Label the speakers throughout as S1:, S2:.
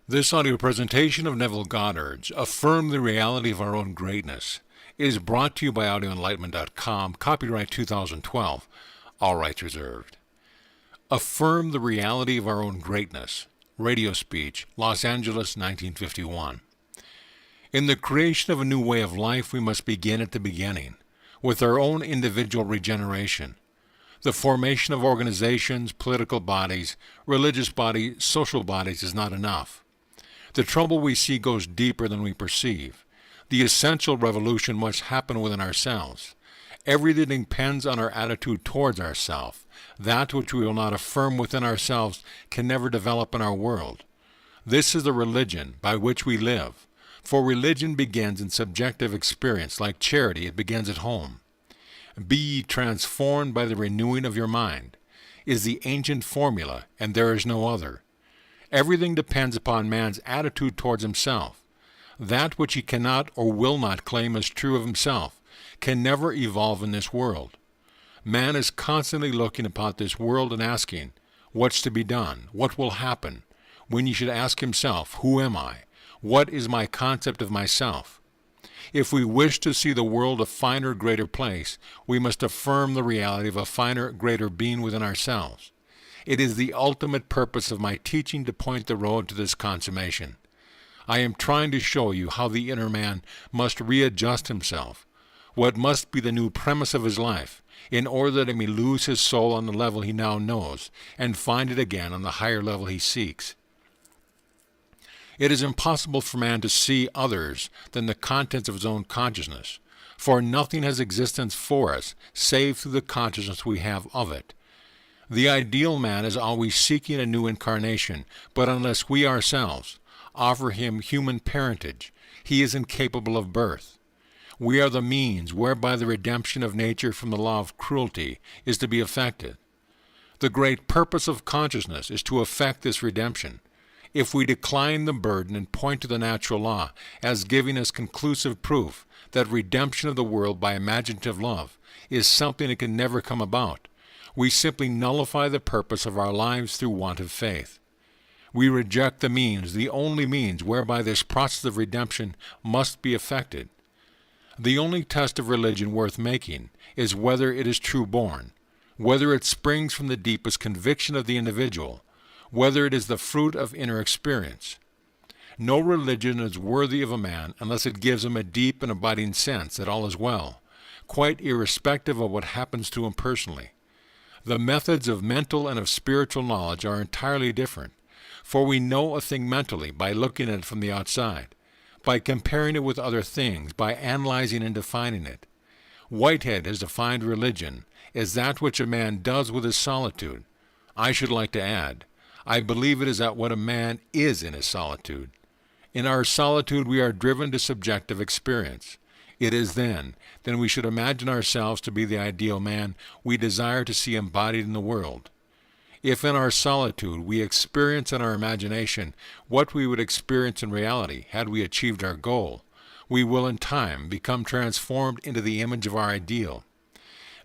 S1: This audio presentation of Neville Goddard's Affirm the Reality of Our Own Greatness is brought to you by audioenlightenment.com, copyright 2012, all rights reserved. Affirm the Reality of Our Own Greatness, radio speech, Los Angeles, 1951. In the creation of a new way of life, we must begin at the beginning, with our own individual regeneration. The formation of organizations, political bodies, religious bodies, social bodies is not enough. The trouble we see goes deeper than we perceive. The essential revolution must happen within ourselves. Everything depends on our attitude towards ourselves. That which we will not affirm within ourselves can never develop in our world. This is the religion by which we live. For religion begins in subjective experience. Like charity, it begins at home. Be ye transformed by the renewing of your mind is the ancient formula, and there is no other. Everything depends upon man's attitude towards himself. That which he cannot or will not claim as true of himself can never evolve in this world. Man is constantly looking upon this world and asking, what's to be done? What will happen? When he should ask himself, who am I? What is my concept of myself? If we wish to see the world a finer, greater place, we must affirm the reality of a finer, greater being within ourselves. It is the ultimate purpose of my teaching to point the road to this consummation. I am trying to show you how the inner man must readjust himself, what must be the new premise of his life, in order that he may lose his soul on the level he now knows, and find it again on the higher level he seeks. It is impossible for man to see others than the contents of his own consciousness, for nothing has existence for us save through the consciousness we have of it. The ideal man is always seeking a new incarnation, but unless we ourselves offer him human parentage, he is incapable of birth. We are the means whereby the redemption of nature from the law of cruelty is to be effected. The great purpose of consciousness is to effect this redemption. If we decline the burden and point to the natural law as giving us conclusive proof that redemption of the world by imaginative love is something that can never come about, we simply nullify the purpose of our lives through want of faith. We reject the means, the only means whereby this process of redemption must be effected. The only test of religion worth making is whether it is true-born, whether it springs from the deepest conviction of the individual, whether it is the fruit of inner experience. No religion is worthy of a man unless it gives him a deep and abiding sense that all is well, quite irrespective of what happens to him personally. The methods of mental and of spiritual knowledge are entirely different, for we know a thing mentally by looking at it from the outside, by comparing it with other things, by analyzing and defining it. Whitehead has defined religion as that which a man does with his solitude. I should like to add, I believe it is that what a man is in his solitude. In our solitude we are driven to subjective experience. It is then we should imagine ourselves to be the ideal man we desire to see embodied in the world. If in our solitude we experience in our imagination what we would experience in reality had we achieved our goal, we will in time become transformed into the image of our ideal.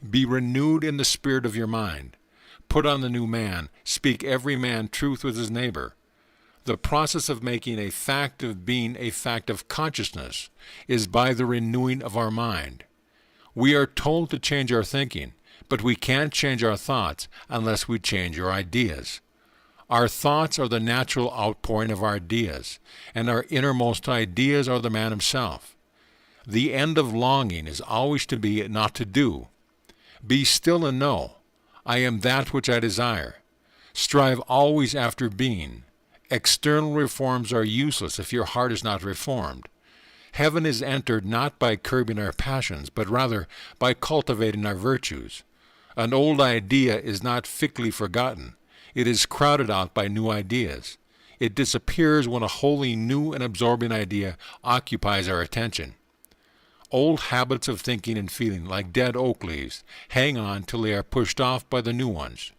S1: Be renewed in the spirit of your mind. Put on the new man, speak every man truth with his neighbor. The process of making a fact of being a fact of consciousness is by the renewing of our mind. We are told to change our thinking, but we can't change our thoughts unless we change our ideas. Our thoughts are the natural outpouring of our ideas, and our innermost ideas are the man himself. The end of longing is always to be not to do. Be still and know, I am that which I desire. Strive always after being. External reforms are useless if your heart is not reformed. Heaven is entered not by curbing our passions, but rather by cultivating our virtues. An old idea is not fitly forgotten. It is crowded out by new ideas. It disappears when a wholly new and absorbing idea occupies our attention. Old habits of thinking and feeling, like dead oak leaves, hang on till they are pushed off by the new ones.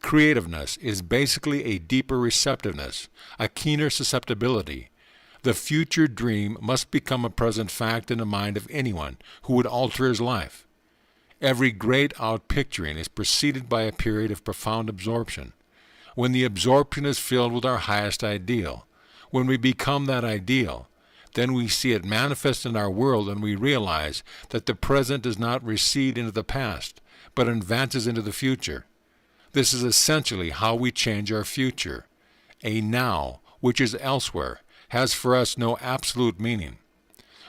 S1: Creativeness is basically a deeper receptiveness, a keener susceptibility. The future dream must become a present fact in the mind of anyone who would alter his life. Every great outpicturing is preceded by a period of profound absorption. When the absorption is filled with our highest ideal, When we become that ideal, then we see it manifest in our world, and we realize that the present does not recede into the past, but advances into the future. This is essentially how we change our future. A now, which is elsewhere, has for us no absolute meaning.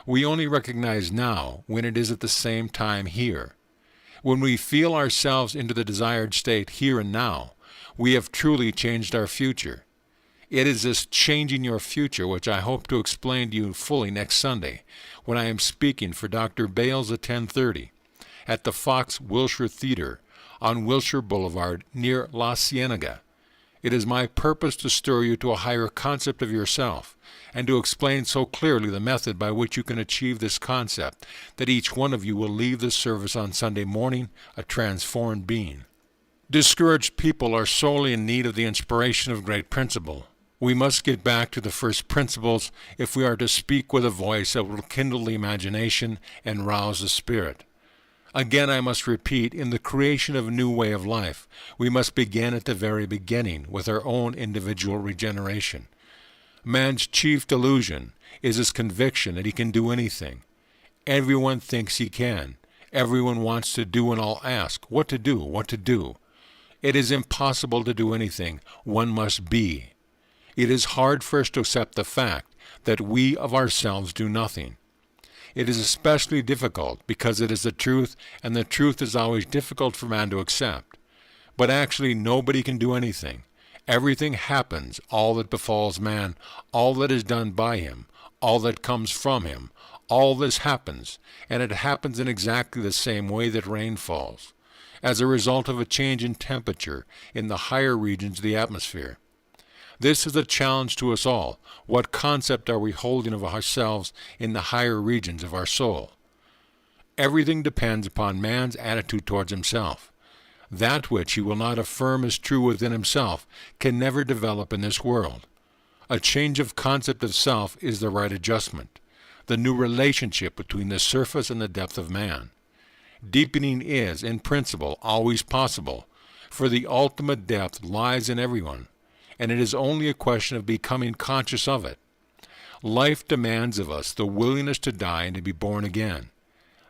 S1: We only recognize now when it is at the same time here. When we feel ourselves into the desired state here and now, we have truly changed our future. It is this changing your future which I hope to explain to you fully next Sunday when I am speaking for Dr. Bales at 10:30 at the Fox Wilshire Theater on Wilshire Boulevard near La Cienega. It is my purpose to stir you to a higher concept of yourself and to explain so clearly the method by which you can achieve this concept that each one of you will leave this service on Sunday morning a transformed being. Discouraged people are sorely in need of the inspiration of great principle. We must get back to the first principles if we are to speak with a voice that will kindle the imagination and rouse the spirit. Again, I must repeat, in the creation of a new way of life, we must begin at the very beginning with our own individual regeneration. Man's chief delusion is his conviction that he can do anything. Everyone thinks he can. Everyone wants to do and all ask, what to do, what to do. It is impossible to do anything. One must be. It is hard for us to accept the fact that we of ourselves do nothing. It is especially difficult because it is the truth, and the truth is always difficult for man to accept. But actually nobody can do anything. Everything happens, all that befalls man, all that is done by him, all that comes from him, all this happens, and it happens in exactly the same way that rain falls, as a result of a change in temperature in the higher regions of the atmosphere. This is a challenge to us all. What concept are we holding of ourselves in the higher regions of our soul? Everything depends upon man's attitude towards himself. That which he will not affirm as true within himself can never develop in this world. A change of concept of self is the right adjustment, the new relationship between the surface and the depth of man. Deepening is, in principle, always possible, for the ultimate depth lies in everyone, and it is only a question of becoming conscious of it. Life demands of us the willingness to die and to be born again.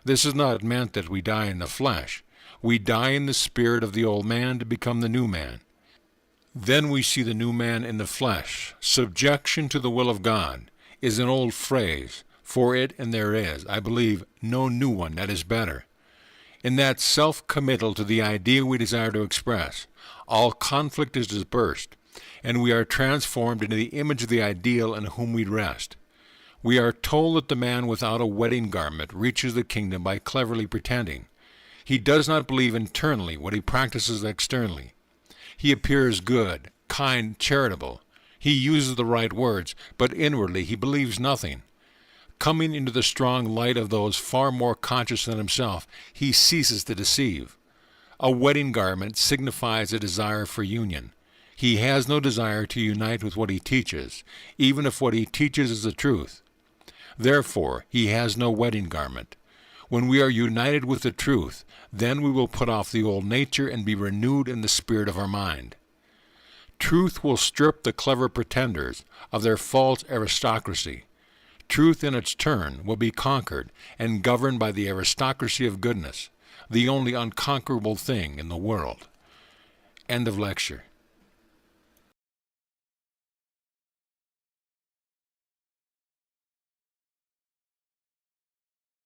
S1: This is not meant that we die in the flesh. We die in the spirit of the old man to become the new man. Then we see the new man in the flesh. Subjection to the will of God is an old phrase, for it and there is, I believe, no new one that is better. In that self-committal to the idea we desire to express, all conflict is dispersed, and we are transformed into the image of the ideal in whom we rest. We are told that the man without a wedding garment reaches the kingdom by cleverly pretending. He does not believe internally what he practices externally. He appears good, kind, charitable. He uses the right words, but inwardly he believes nothing. Coming into the strong light of those far more conscious than himself, he ceases to deceive. A wedding garment signifies a desire for union. He has no desire to unite with what he teaches, even if what he teaches is the truth. Therefore, he has no wedding garment. When we are united with the truth, then we will put off the old nature and be renewed in the spirit of our mind. Truth will strip the clever pretenders of their false aristocracy. Truth in its turn will be conquered and governed by the aristocracy of goodness, the only unconquerable thing in the world. End of lecture.